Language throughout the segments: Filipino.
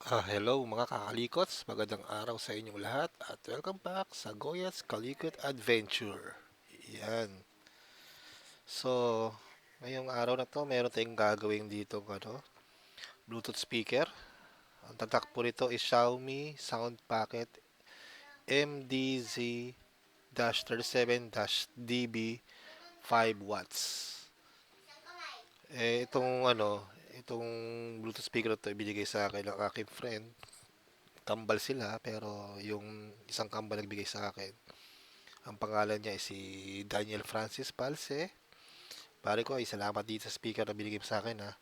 Hello mga kakalikots, magandang araw sa inyong lahat at welcome back sa Goya's Kalikot Adventure. Yan. So, ngayong araw na to, meron tayong gagawin dito Bluetooth speaker. Ang tatak po nito is Xiaomi Sound Packet MDZ-37-DB 5 watts. Itong Bluetooth speaker na to ibinigay sa akin ng aking friend. Kambal sila pero yung isang kambal nagbigay sa akin. Ang pangalan niya ay si Daniel Francis Palse. Pare ko ay salamat dito sa speaker na binigay mo sa akin ha.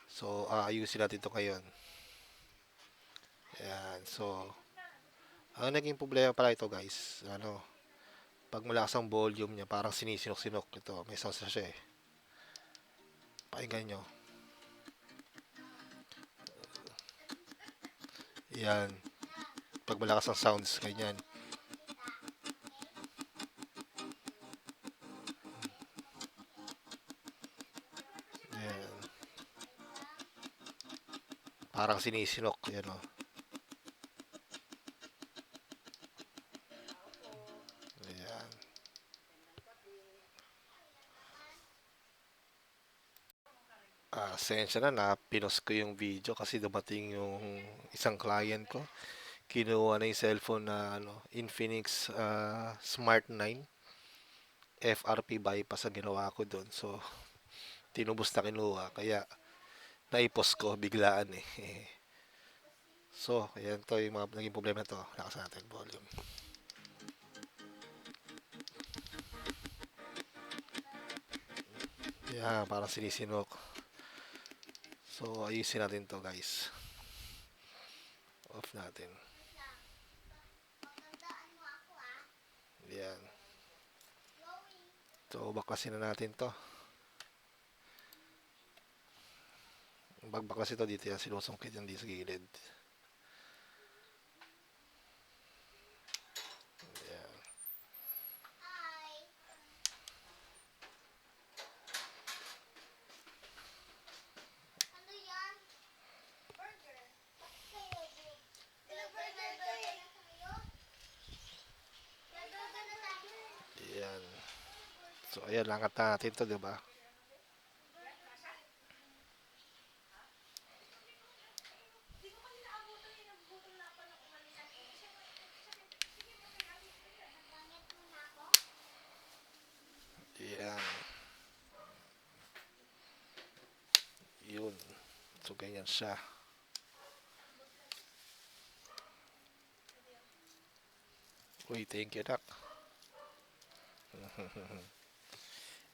So, aayusin natin ito ngayon. Ayan. So, ang naging problema pala ito guys, pag malakas ang volume niya, parang sinisinok-sinok ito. May sound na siya eh. Pakinggan nyo. Yan. Pag malakas ang sounds, ganyan. Yan. Parang sinisinok. Yan o. Ayan. Sensya na pinost ko yung video kasi dumating yung isang client ko. Kinuha na yung cellphone na Infinix Smart 9 FRP bypass ang ginawa ko doon. So, tinubos na kinuha. Kaya, naipos ko biglaan eh. So, ayan to yung mga naging problema to. Lakas natin volume. Yeah, parang sinisinok. So, ayusin natin to guys. Off natin. Yan. So, baklasin na natin to. Bagbaklas ito dito yan. Sinusungkit yan dito sa gilid. Yan. Yan. So, ayan, langat natin to, diba? Yan. Yun. So, ganyan siya. Uy, thank you, Doc.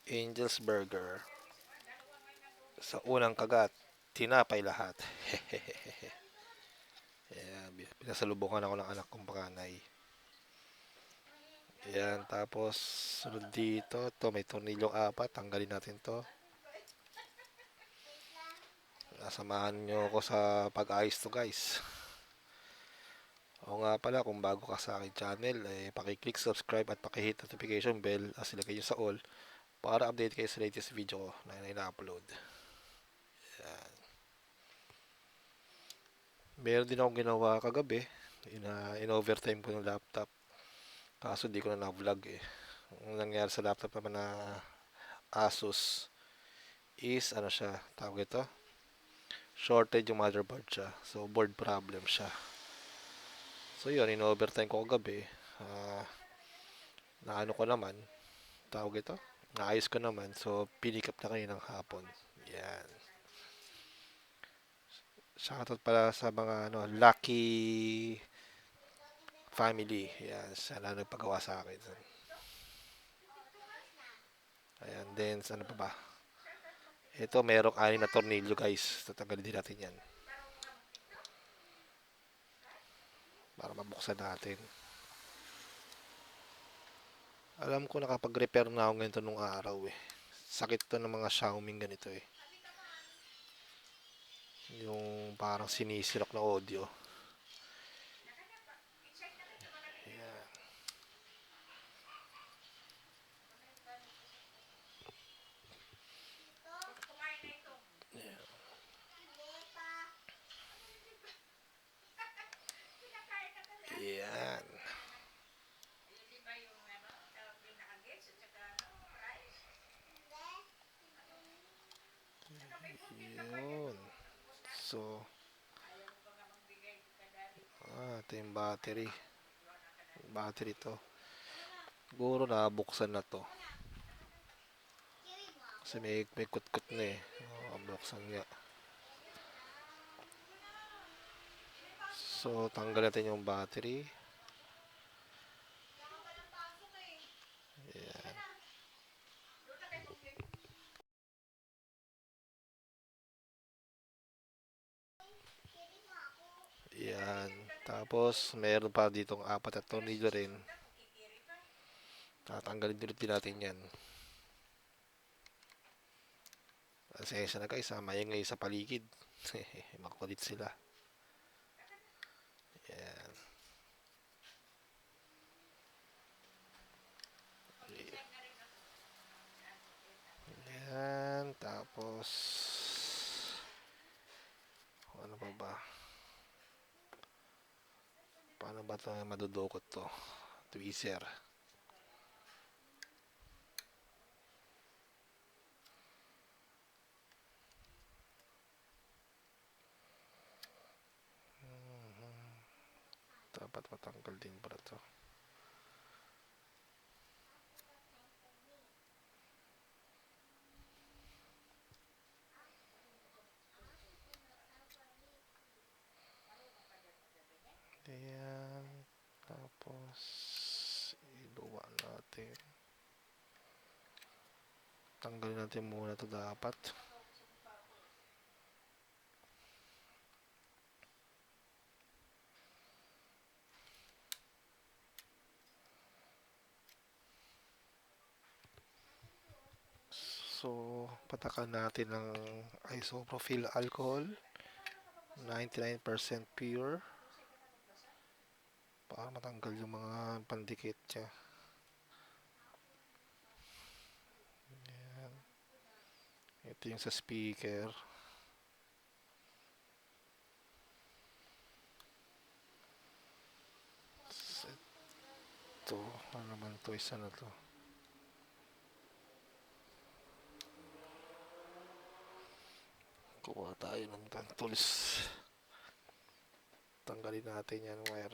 Angel's Burger. Sa unang kagat, tinapay lahat. Ayan, pinasalubungan ako ng anak kong panganay. Ayan, tapos sunod dito, to may tornilyong 4, tanggalin natin to. Nasamahan nyo ako sa pag-ayos to guys. O nga pala, kung bago ka sa aking channel, pakiclick subscribe at pakihit notification bell as ilagay nyo sa all para update kayo sa latest video ko na ina-upload. Ayan. Meron din akong ginawa kagabi, in-overtime ko ng laptop. Kaso di ko na na-vlog eh. Ang nangyari sa laptop naman na Asus is siya, tawag ito, shorted yung motherboard siya. So board problem siya. So yun, in-overtime ko kagabi. Naano ko naman, tawag ito, naayos ko naman. So pinikap na kayo ng hapon. Yan. Shoutout pala sa mga lucky family. Yan, sana nagpagawa sa akin. Ayan, then ano pa ba? Ito, merong 6 na tornilyo guys. Tatanggalin din natin yan. Para mabuksan natin. Alam ko nakapag-repair na ako ganito nung araw eh. Sakit to ng mga Xiaomi ganito eh. Yung parang sinisilok na audio. Ayan. Ito yung battery. Battery to. Siguro nabuksan na to. Kasi may kutkot na eh. Buksan nga. So, tanggal natin yung battery. Ayan. Ayan. Tapos, meron pa ditong 4 na tornilyo rin. Tatanggalin din natin yan. Asensya na guys, maingay sa paligid. Makulit sila. Ayan. Ayan. Tapos, ano pa ba? Paano ba ito madudukot to? Tweezer. Dapat matanggal din para to. Ayan. Tapos, iluwa natin. Tanggalin natin muna to dapat. So, patakan natin ng isopropyl alcohol. 99% pure. Para matanggal yung mga pandikit niya. Ayan. Ito yung sa speaker. Ito, ano naman to, isa na to. Kuha tayo ng tools. Tanggalin natin yan wire.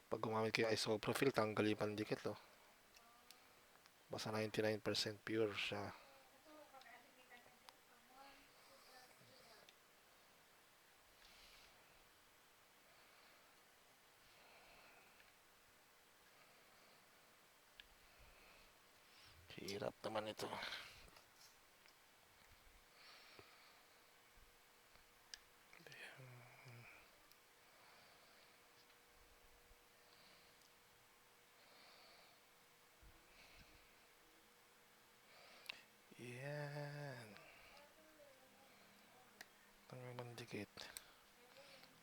Pag gumamit kayo isopropyl, tanggal yung pandikit, oh. Basta 99% pure siya. Hirap naman ito. Yan. Tanggal mandikit.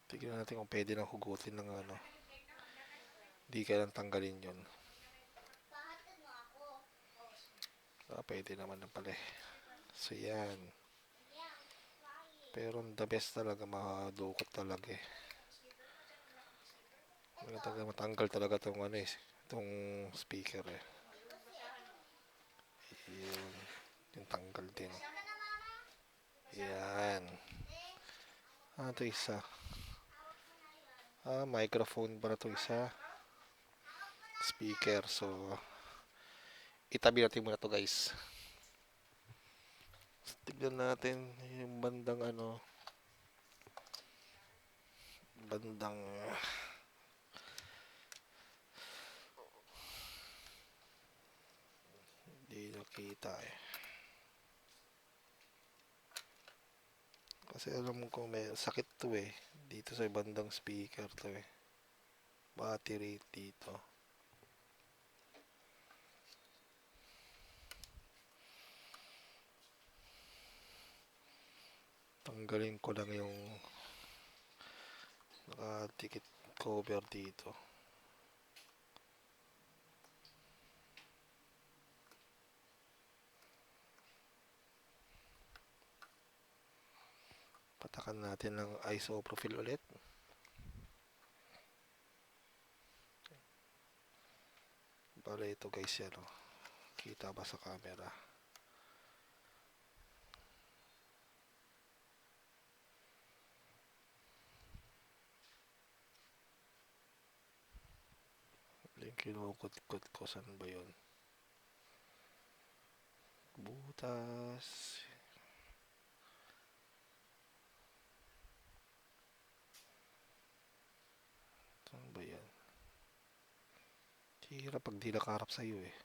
Tignan natin kung pwede nang hugutin ng ano. Hindi kailang tanggalin yun. Pwede naman na pala eh. So yan. Pero the best talaga, makadukot talaga eh. Matanggal talaga itong ano eh. Itong speaker eh. Yun. Yung tanggal din. Yan. Ito isa. Microphone para ito isa. Speaker. So, itabi natin muna to guys. Tignan natin yung bandang ano. Bandang hindi nakita eh. Kasi alam ko may sakit to eh. Dito sa bandang speaker to eh. Battery dito. Tanggalin ko lang yung nakatikit cover dito. Patakan natin ng isopropyl ulit. Bale ito guys yan oh. Kita ba sa camera? Kinukot-kot ko. Saan ba yun? Butas. Saan ba yan? Hirap pag di nakaharap sa'yo eh.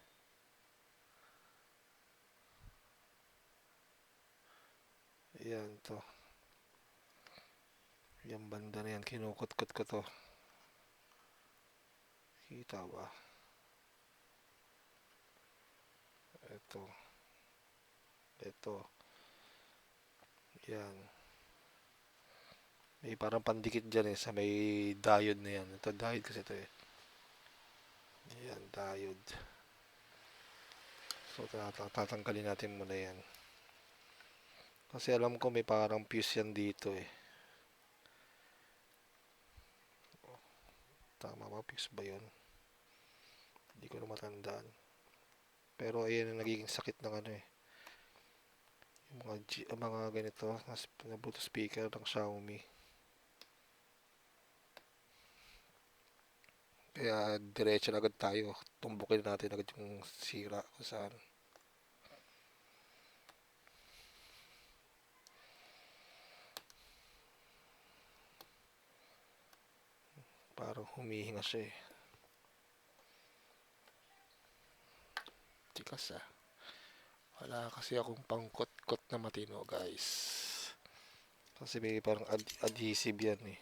Ayan to. Yung banda na yan. Kinukot-kot ko to. Kita ba? Ito. Ito. Yan. May parang pandikit dyan eh. Sa may diode na yan. Ito diode kasi ito eh. Yan, diode. So, tatanggalin natin muna yan. Kasi alam ko may parang fuse yan dito eh. Tama ba? Fuse ba yun? Hindi ko na matandaan. Pero ayan ang nagiging sakit ng ano eh. Yung mga ganito na Bluetooth speaker ng Xiaomi. Kaya diretso na agad tayo. Tumbukin natin agad yung sira kung saan. Parang humihinga siya eh. Tikas ah. Wala kasi akong pangkot-kot na matino guys. Kasi may parang adhesive yan eh.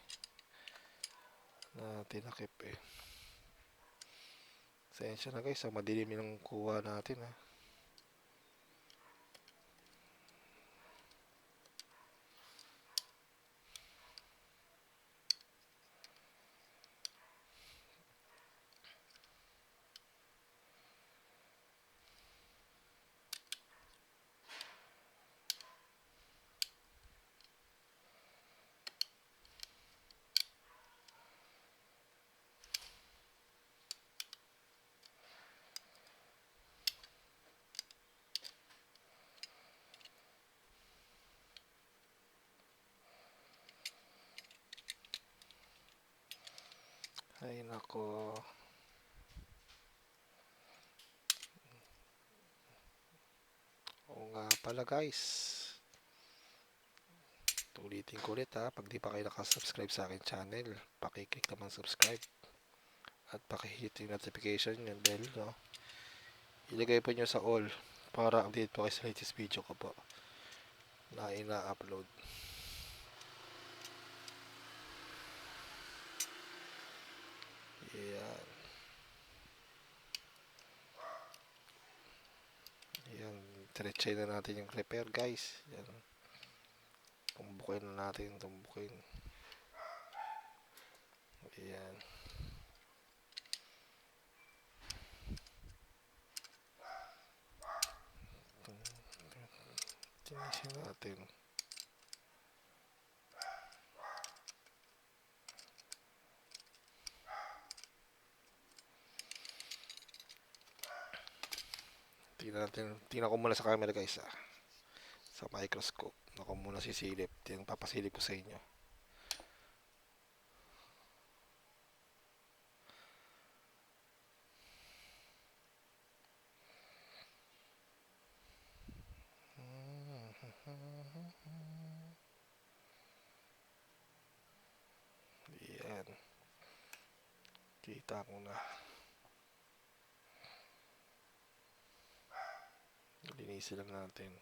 Na tinakip eh. Sensya na guys, madilim yung kuha natin ha. Ay nako. Oo nga pala guys. Ulitin ko ulit ha. Pag di pa kayo nakasubscribe sa akin channel, pakiclick naman subscribe. At pakihit yung notification yung bell no. Ilagay po nyo sa all para update po kayo sa latest video ko po na ina-upload. Yan. Yan. Diretsahin na natin yung repair guys. Yan. Tumbukin na natin. Tumbukin. Yan. Tinisin natin. Tingnan ko muna sa camera guys sa microscope. Ako muna sisilip. Papasilip ko sa inyo. Yan. Kita ko na. Linisin lang natin.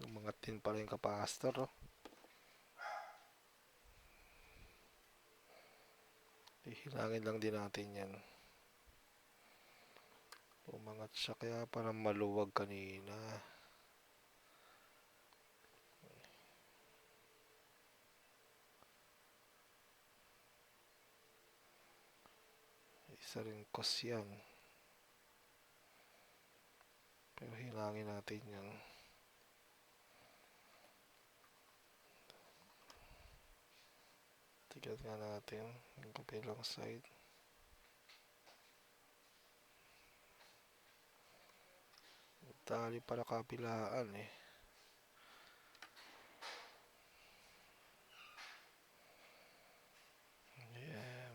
Mga tin pala yung capacitor oh. Ihilangin lang din natin yan. Umangat siya kaya parang maluwag kanina. Isa rin cause yan. hinangin natin yung tignan nga natin yung kabilang side. Tali pala kabilaan eh. Ayan.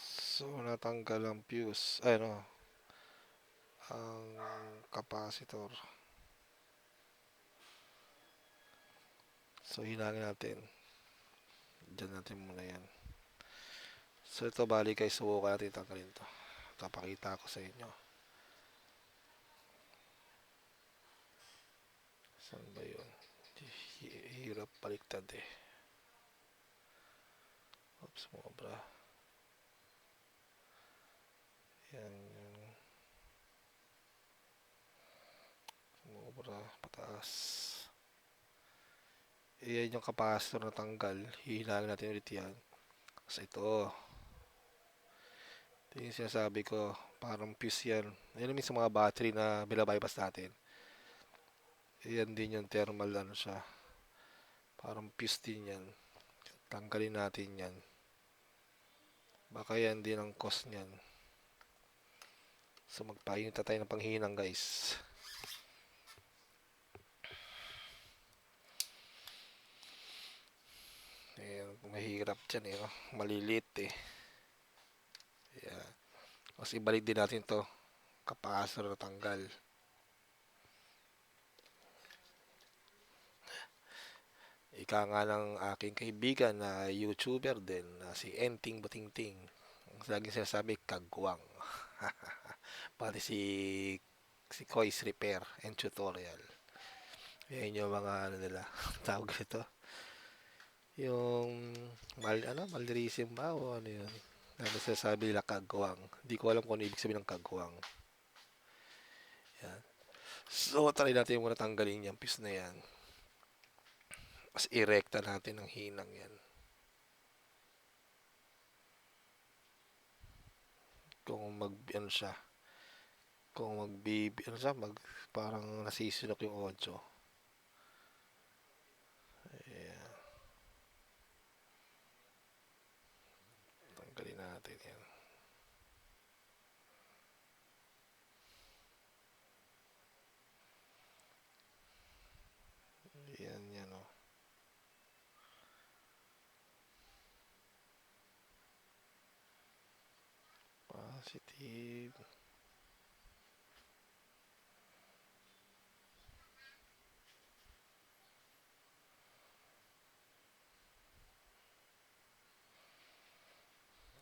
So, natanggal ang fuse. Ay, no. Ang capacitor. So, hinangin natin. Diyan natin muna yan. So, ito bali guys, subukan natin tanggalin to. Papakita ko sa inyo. Saan ba yun? Hirap baliktad eh. Oops, mobra. Yan yung mobra, pataas. Iyan yung capacitor na tanggal. Hihinangin natin ulit yan. Kasi ito yung sinasabi ko, parang fuse yan. Yan yung sa mga battery na binabypass natin. Yan din yung thermal ano siya. Parang fuse din yan. Tanggalin natin yan. Baka yan din ang cause niyan. So magpahinta tayo ng panghinang guys. Ayan, mahirap dyan eh. No? Malilit eh. Ayan. Tapos ibalik din natin to. Capacitor na tanggal. Ika nga ng aking kaibigan na YouTuber din na si Enting Butingting. Laging sinasabi, kagwang. Pati si Koi's Repair and Tutorial. Yan yung mga ano nila. Tawag ito. Yung malirisim ba o ano yun? Ano sinasabi nila kagwang. Hindi ko alam kung ano ibig sabihin ng kagwang. Yan. So, try natin muna tanggalin yung piece na yan. Mas irekta natin ang hinang yan. Kung ano siya. Kung ano siya, parang nasisinok yung audio. Ayan. Tanggalin natin yan. Yan o. Positive.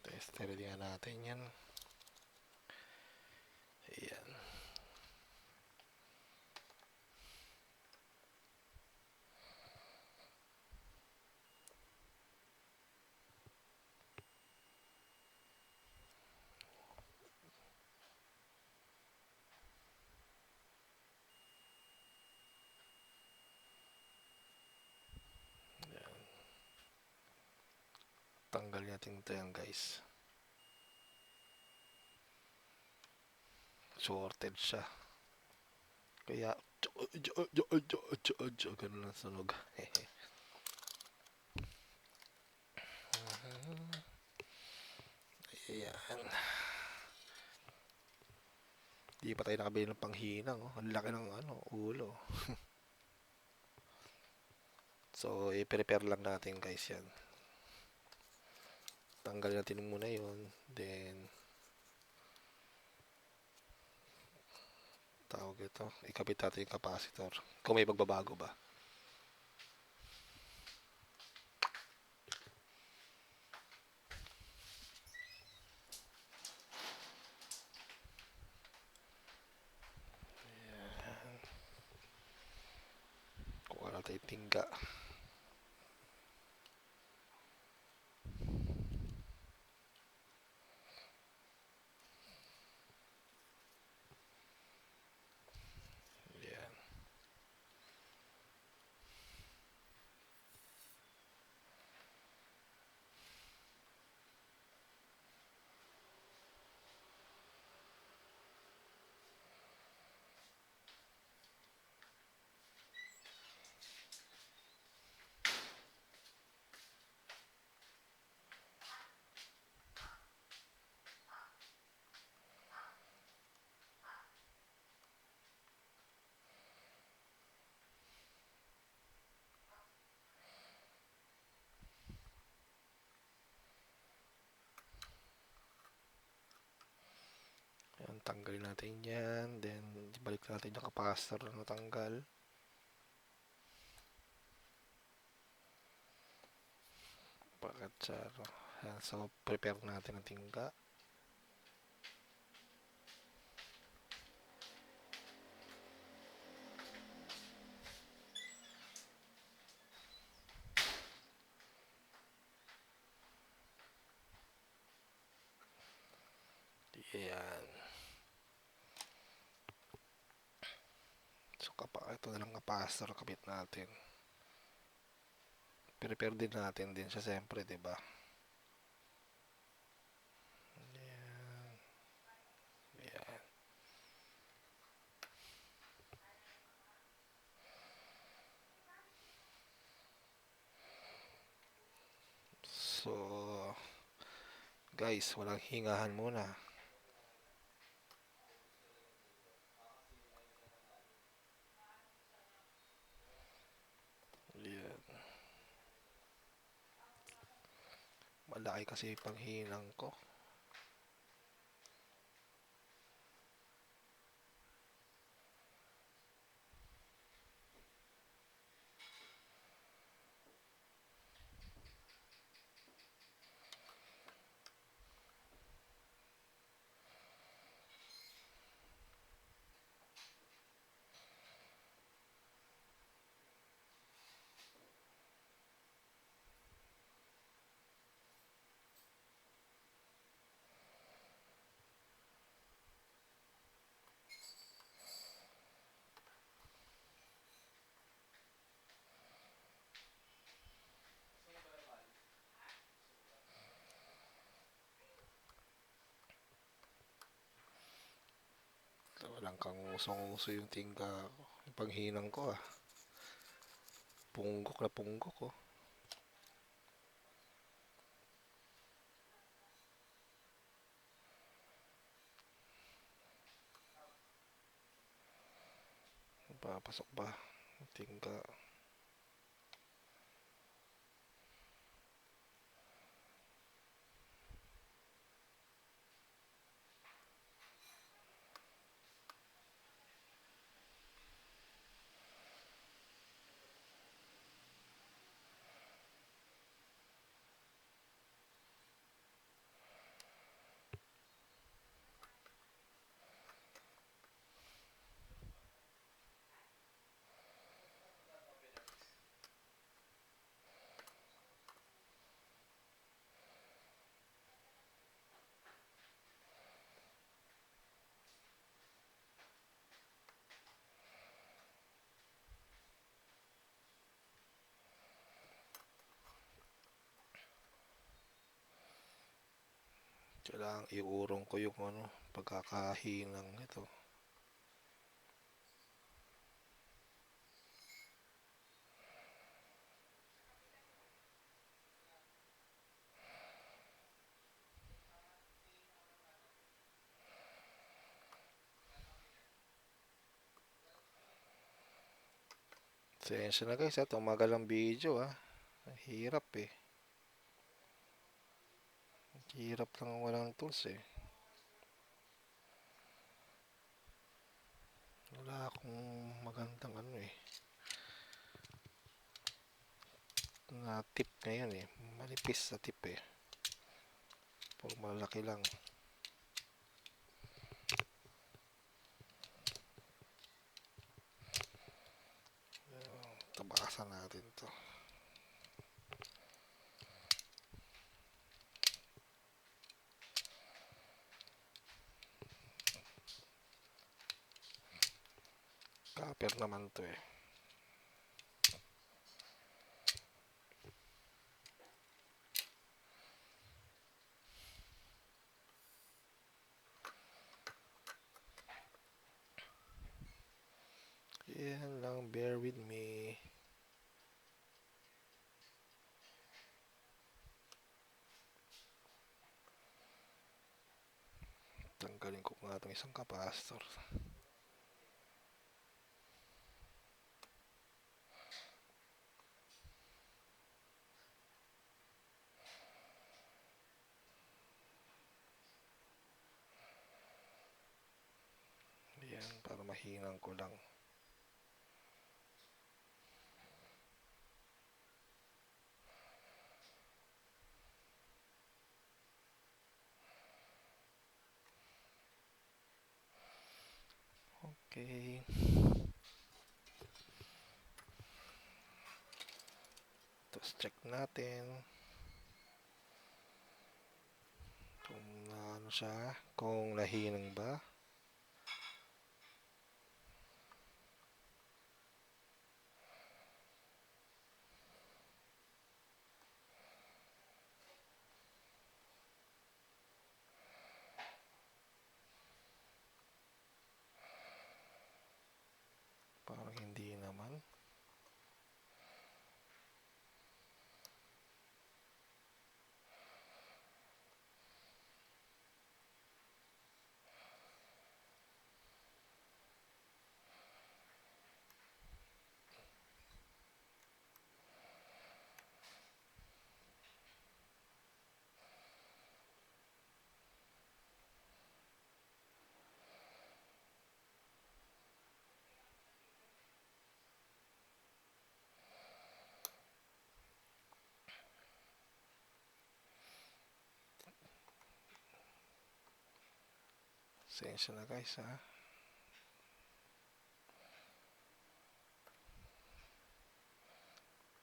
Tester din natin yan. Ayan. Tanggal natin ito yan guys. Shorted siya. Kaya ganun lang sunog. Ayan. Di pa tayo nakabili ng panghinang. Oh. Ang laki ng ulo. So, i-prepare lang natin guys yan. Tanggal natin muna yun. Then, tawag ito. Ikabit natin yung capacitor. Kung may pagbabago ba. Ayan. Kuha natin yung tingga. Tanggalin natin yan. Then, balik natin yung capacitor na natanggal. Pagkatsara. So, prepare natin ang tingga. Yan. So, ito na lang capacitor kapit natin. Prepare din natin din siya siyempre, diba? Yan. Yan. So, guys, walang hingahan muna. Yan. Malaki kasi panghinang ko. Walang kang usong-uso yung tingga ko. Yung panghinang ko ah. Punggok na punggok ko. Papasok ba? Yung tingga. Kailangan iurong ko yung pagkakahinang ito. Sensya na guys, tumagal ang video ah. Hirap eh. Hirap lang walang tools eh. Wala akong magandang na tip ngayon eh. Manipis sa tip eh. Pag malaki lang. Tabasan natin to. Copper naman to eh. Yan lang, bear with me. Tanggalin ko nga itong isang capacitor. Yan, para mahinang ko lang. Okay. Tapos check natin kung ano siya, kung nahinang ba. Parang hindi naman. Sensya na guys ha.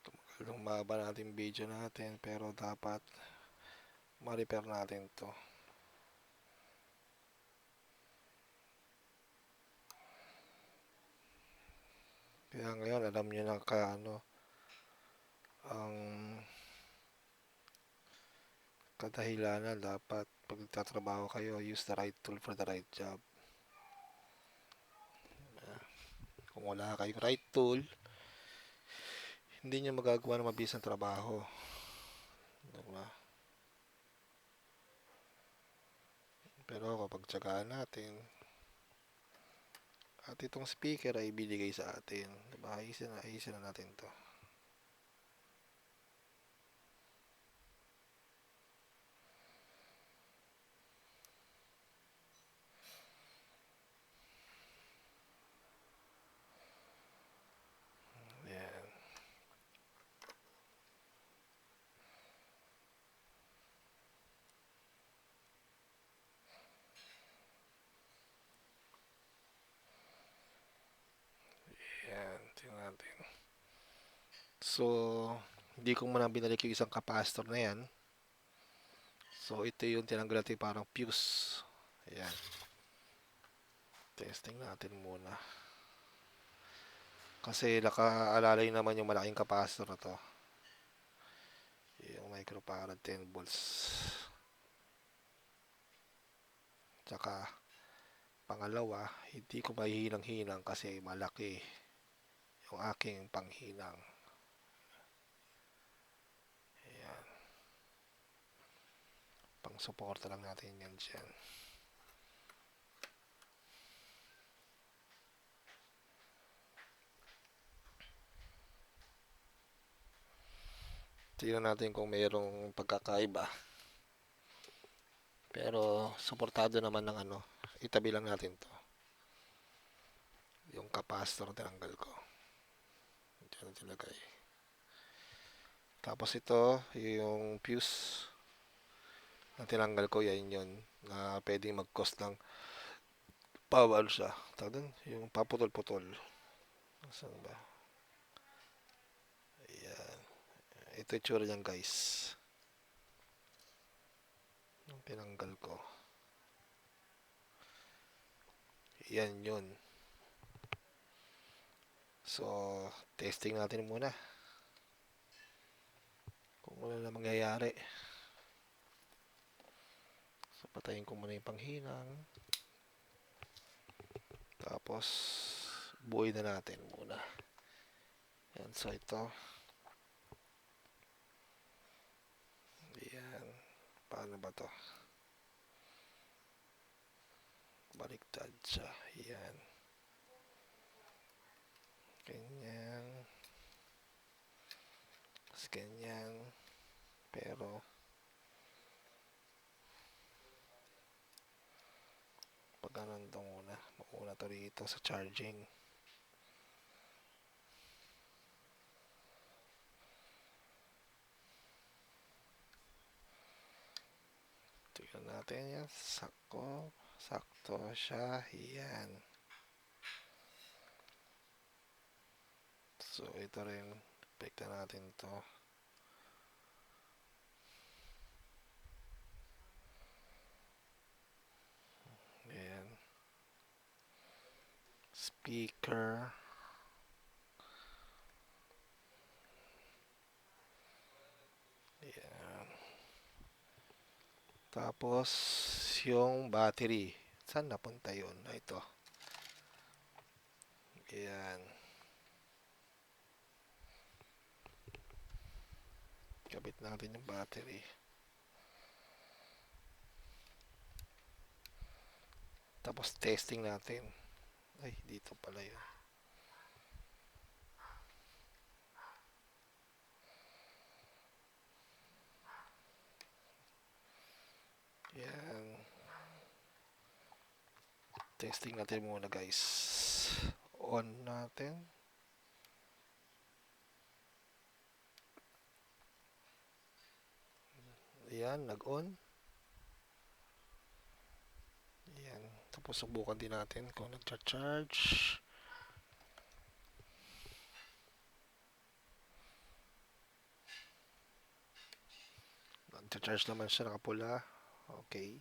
Tumagal maba natin video natin, pero dapat ma-repair natin to. Kaya ngayon alam nyo na ang kadahilanan. Dapat pag nagtatrabaho kayo, use the right tool for the right job. Kung wala kayong right tool, hindi nyo magagawa ng mabilis ang trabaho. Diba? Pero kapag tsagaan natin, at itong speaker ay binigay sa atin, diba? Ayusin na natin to. Yan. Yan, tingnan natin. So, hindi ko muna binalik yung isang capacitor na yan. So, ito yung tinanggal natin parang fuse. Ayan. Testing natin muna. Kasi nakaalalay naman yung malaking capacitor na to. Yung microfarad 10 volts. Tsaka, pangalawa, hindi ko mahihinang-hinang kasi malaki yung aking panghinang. Ayan. Pang-suporta lang natin yan dyan. Tingnan natin kung mayroong pagkakaiba. Pero, suportado naman ng itabi lang natin to. Yung capacitor tinanggal ko. Diyan na tinagay. Tapos ito, yung fuse na tinanggal ko, yan yun. Na pwedeng mag-cause ng power siya. Tawag yung paputol-putol. Saan ba? Ayan. Ito yung tsura niyan guys. Yung tinanggal ko. Yan yun. So, testing natin muna. Kung wala na mangyayari. So, patayin ko muna yung panghinang. Tapos, buuin na natin muna. Yan, so ito. Yan. Paano ba to? Baliktad siya. Yan. Ganyan. Tapos ganyan. Pero, pag Ganun to muna. Mauna to rito sa charging. Tignan natin yan. Sakto siya. Yan. So, ito rin. Pekta natin to. Yan. Speaker. Yan. Tapos, yung battery. Saan napunta yun? Ito. Yan. Kabit natin yung battery. Tapos, testing natin. Ay, dito pala yun. Yan. Testing natin muna guys. On natin. Yan, nag-on. Yan. Tapos subukan din natin kung nagcha-charge. Nagcha-charge naman siya, nakapula. Okay.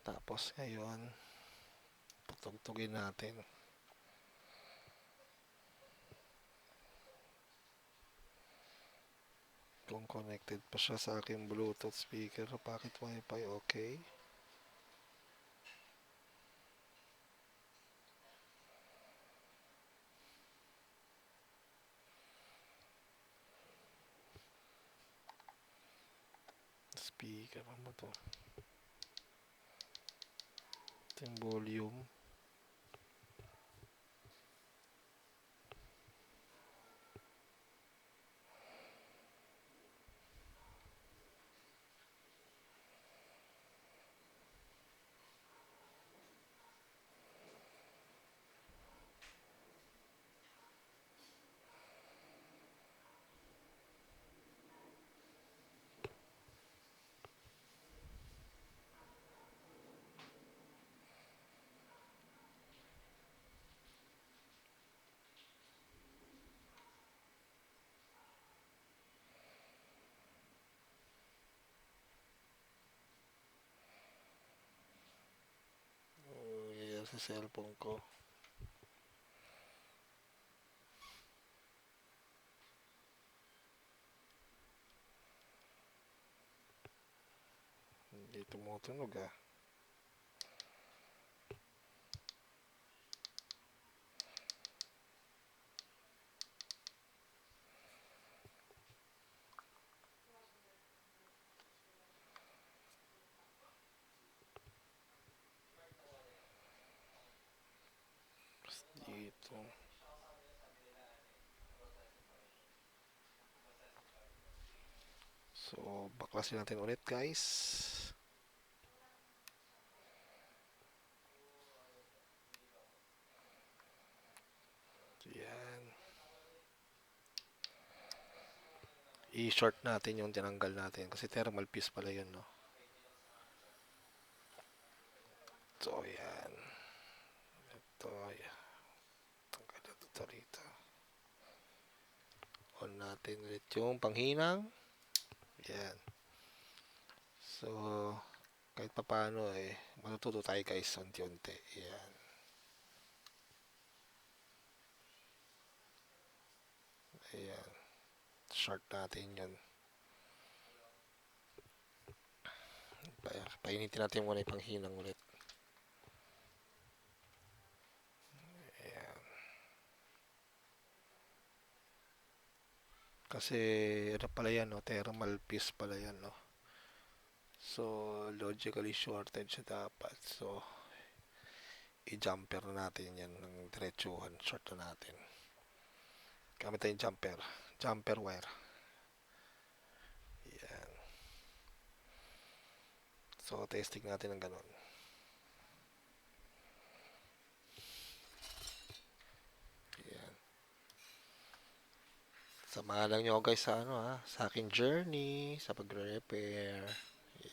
Tapos ngayon, patugtugin natin. Kung connected pa siya sa aking Bluetooth speaker, bakit Wi-Fi okay? Speaker, ano to? Ito yung volume. Yan sa cellphone ko. Hindi tumutunog ah. Dito. So, baklasin natin ulit guys. Yan. I-short natin yung tinanggal natin kasi thermal piece pala yun, no? So, yan. Ito, yan. Tanggal na ito rito. On natin ulit yung panghinang. Yan. So, kahit pa paano matututo tayo guys unti-unti. Yan. Ayan. Short natin yun. Painitin natin muna yung panghinang ulit. Ayan. Kasi ano pala yan, no? Thermal piece pala yan, no? So, logically shorted siya dapat. So, i-jumper na natin yan ng diretsuhan. Short na natin. Gamit tayong jumper. Jumper wire. Yan. So, testing natin ng ganun. Samahan lang niyo ako guys sa ano ha, sa aking journey sa pagre-repair.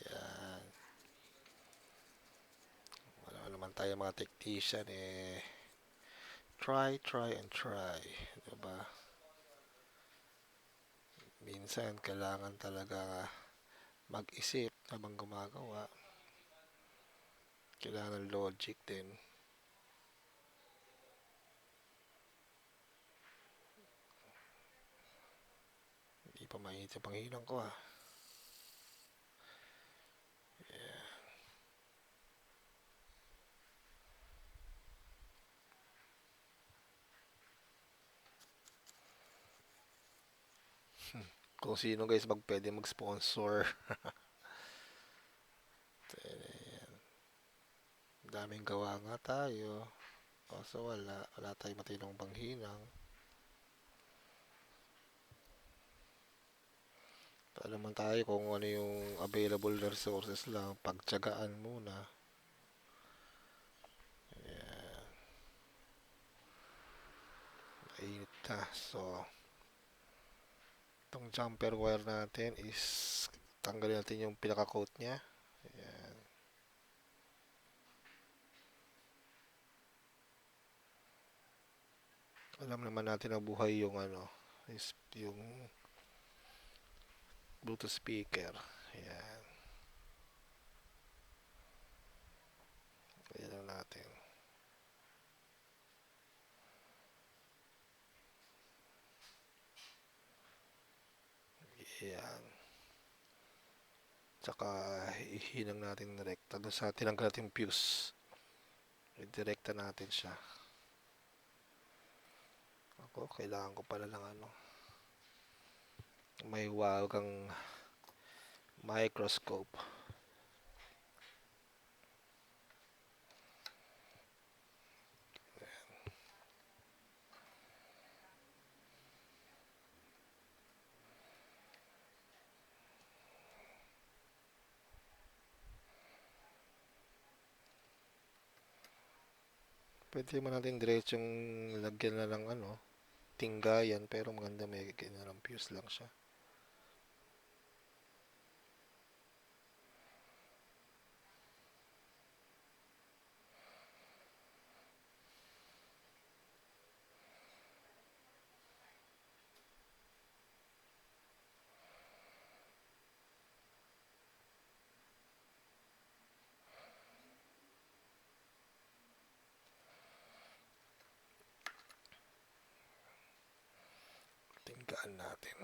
Yan. Wala naman tayo mga technician eh. Try and try. Diba? Minsan kailangan talaga mag-isip habang gumagawa. Kailangan ng logic din. Hindi pa mainit yung panghinang ko ah. Kung sino guys pwede mag-sponsor. Daming gawa nga tayo. Kaso wala tayong matinong panghinang. Naman tayo kung ano yung available na resources lang. Pagtyagaan muna. Ayan. Mainit na. So, itong jumper wire natin is tanggalin natin yung pinaka-coat niya. Ayan. Alam naman natin na buhay yung ano, is yung Bluetooth speaker. Ayan. Ayan lang natin. Ayan. Tsaka ihinang natin direkta doon sa tinanggal natin fuse. Direkta natin siya. Ako, kailangan ko pala ng ano. May wagang microscope. Pwede naman natin diretsong lagyan na ng ano, tinggayan, pero maganda may ganyan ng fuse lang siya. Tinggaan natin.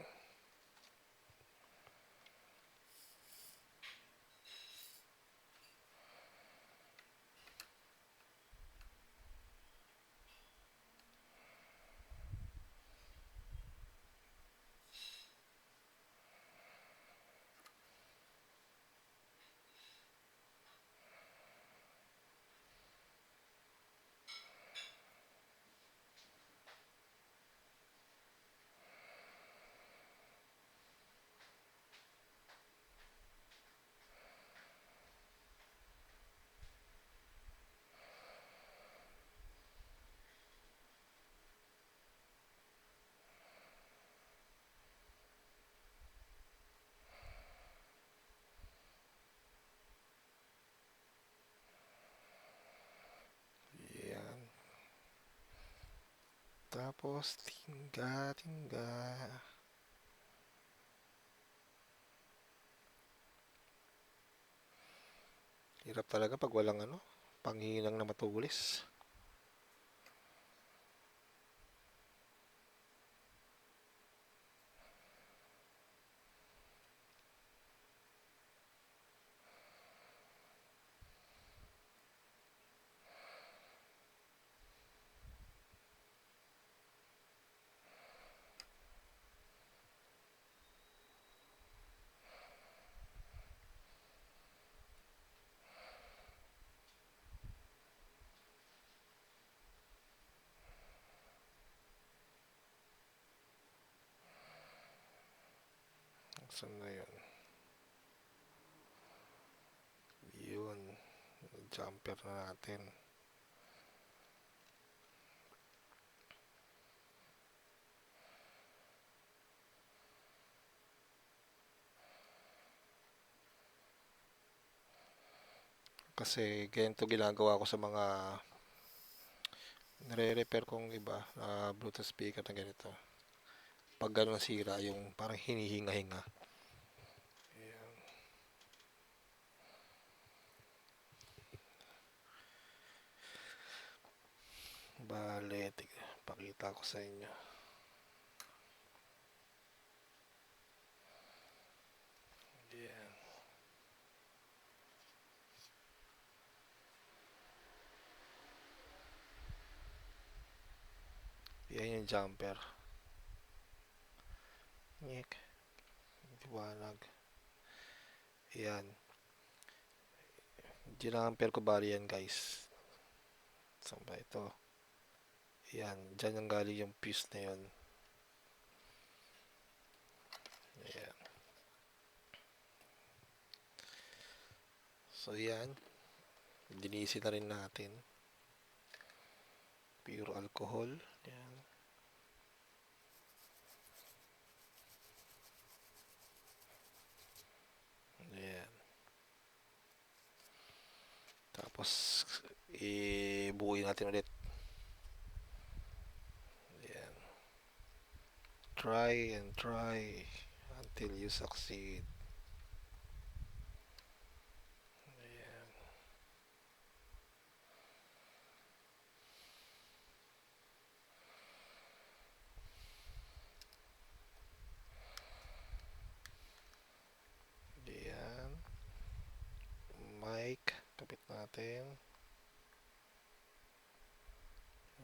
Yan. Tapos, tingga. Hirap talaga pag walang ano, panghinang na matulis. Saan na yun? Yun. Jumper na natin. Kasi ganito ginagawa ko sa mga nire-repair kong iba na Bluetooth speaker na ganito. Pag gano'n nasira, yung parang hinihinga-hinga. Ayan. Bale, pakita ko sa inyo. Ayan. Yan yung jumper. Nyek. Liwanag. Ayan. Ginamper ko bali yan guys. Saan ba ito? Ayan. Diyan yung galing yung fuse na yun. Ayan. So yan. Dinisin na rin natin. Pure alcohol. Ayan. Ayan. Tapos, ibuuin natin ulit. Ayan. Try and try until you succeed. Ayan. Ayan. Mic. Kapit natin.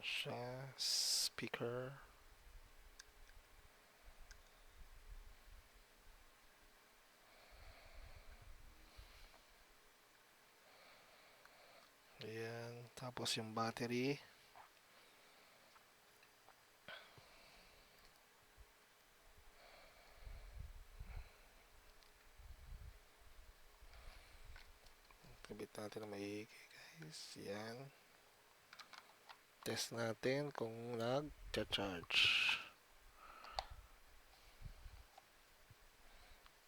Siya. Speaker. Ayan. Tapos yung battery. Kabit natin na maigi guys. Yan. Test natin kung nag-charge.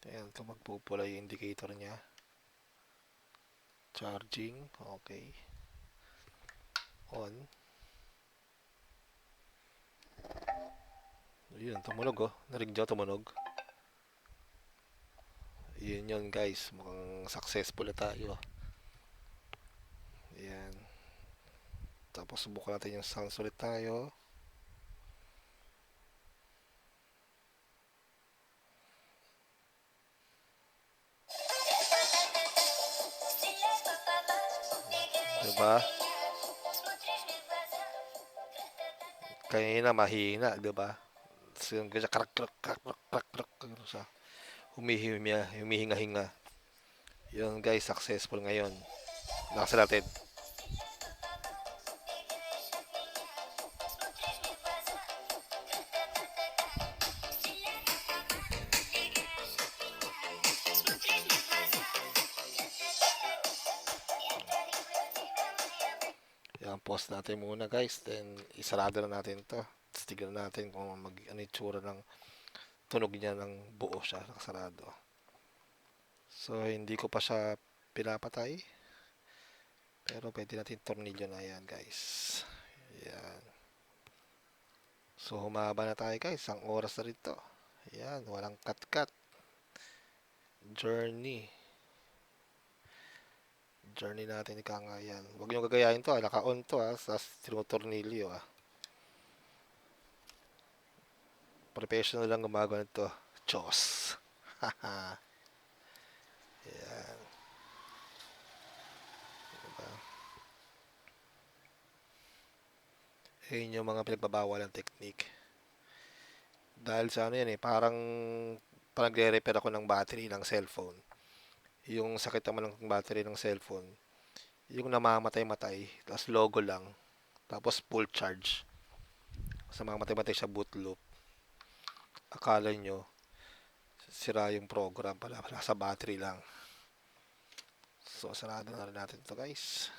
Ayan. Ito magpupula yung indicator niya. Charging. Okay. On. Ayun. Tumunog oh. Narinig nyo tumunog. Yun yun guys. Mukhang successful na tayo. Ayan. Tapos subukan natin yung sounds ulit tayo. Diba? Kanina mahina, diba? So yung kaya krak krak krak krak krak krak krak siya. Humihinga-hinga. Yun guys, successful ngayon. Nakasan natin. Yan, pause natin muna guys. Then, isarado na natin to. Tapos tignan natin kung ano yung tsura ng tunog niya ng buo siya. Nakasarado. So, hindi ko pa siya pinapatay. Pero pwede natin tornilyo na yan guys. Yan. So, humaba na tayo guys. Ang oras na rin to. Yan, walang cut-cut. Journey. Journey natin ika nga yan. Huwag nyo gagayahin to, naka-on to sa tinutornilyo Professional lang gumagawa nito. Diyos. Haha. Yan. Diba? Ayun yung mga pinagbabawal ng technique. Dahil sa ano yan parang nagre-repair ako ng battery ng cellphone. Yung sakit naman ng battery ng cellphone, yung namamatay-matay, tapos logo lang, tapos full charge. Sa mamatay-matay siya boot loop. Akala nyo, sira yung program pala, sa battery lang. So, sarado na rin natin ito guys.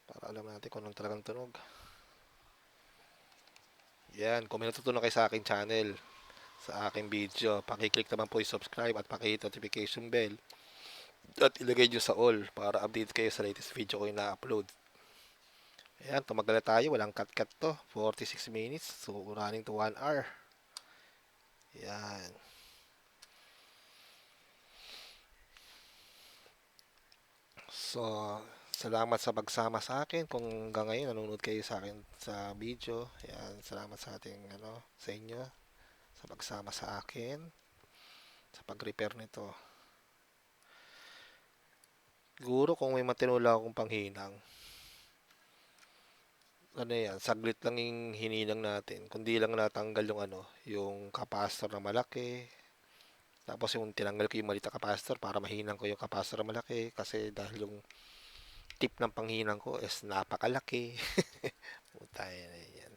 Para alam natin kung anong talagang tunog. Yan, kung may natutunan kayo sa aking channel, sa aking video, pakiclick naman po yung subscribe at pakihit notification bell at ilagay nyo sa all para update kayo sa latest video ko yung na-upload. Ayan, tumagal na tayo. Walang cut-cut to. 46 minutes. So, running to 1 hour. Ayan. So, salamat sa pagsama sa akin. Kung hanggang ngayon nanonood kayo sa akin sa video. Ayan, salamat sa ating sa inyo sa pagsama sa akin sa pag-repair nito. Siguro kung may matinula akong panghinang, yan, saglit lang yung hininang natin. Kundi lang natanggal yung yung capacitor na malaki. Tapos yung tinanggal ko yung maliit na capacitor para mahinang ko yung capacitor na malaki kasi dahil yung tip ng panghinang ko is napakalaki. Putay na yan.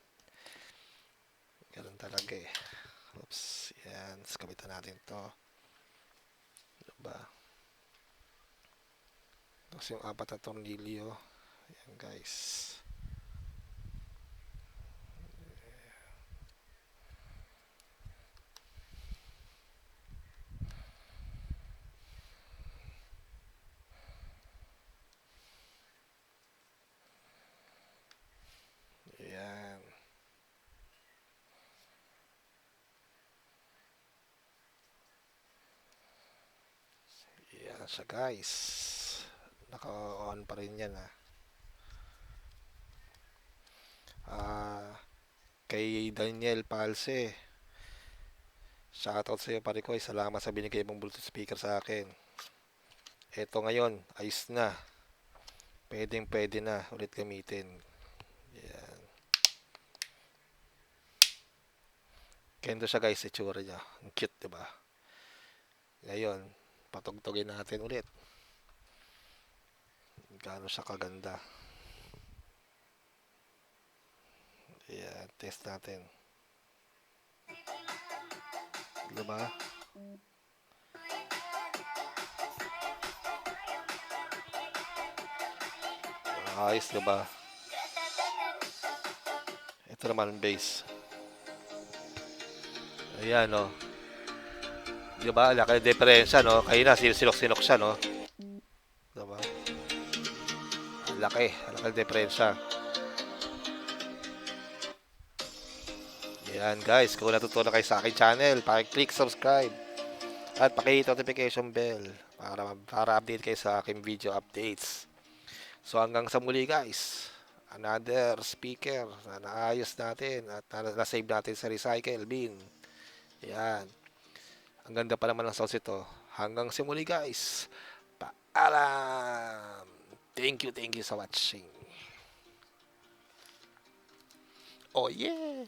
Ganun talaga eh. Oops. Yan. Kabitan natin to. Diba? Tapos yung apat na tornilyo. Yan guys. Yan. Yan siya guys. Naka-on pa rin yan kay Daniel Palse. Shoutout sa iyo pare ko. Salamat sa binigay mong Bluetooth speaker sa akin. Ito ngayon, ayos na. Pwede na ulit gamitin. Yan. Kendo siya guys, itsura niya. Ang cute, diba? Ngayon, patugtugin natin ulit. Gaano siya kaganda. Yan, test natin. Diba? Ayos, diba? Ito naman bass. Ayan, no. Diba? Laki ng diferensya, no? Kaya na, sinok-sinok siya, no? Diba? Laki ng diferensya. Yan guys, kung natutunan kayo sa akin channel, paki-click subscribe at paki-hit notification bell para update kayo sa aking video updates. So hanggang sa muli guys, another speaker na naayos natin at na-save natin sa recycle bin. Yan. Ang ganda pa naman ng sounds ito. Hanggang sa muli guys. Paalam. Thank you sa watching. Oh yeah.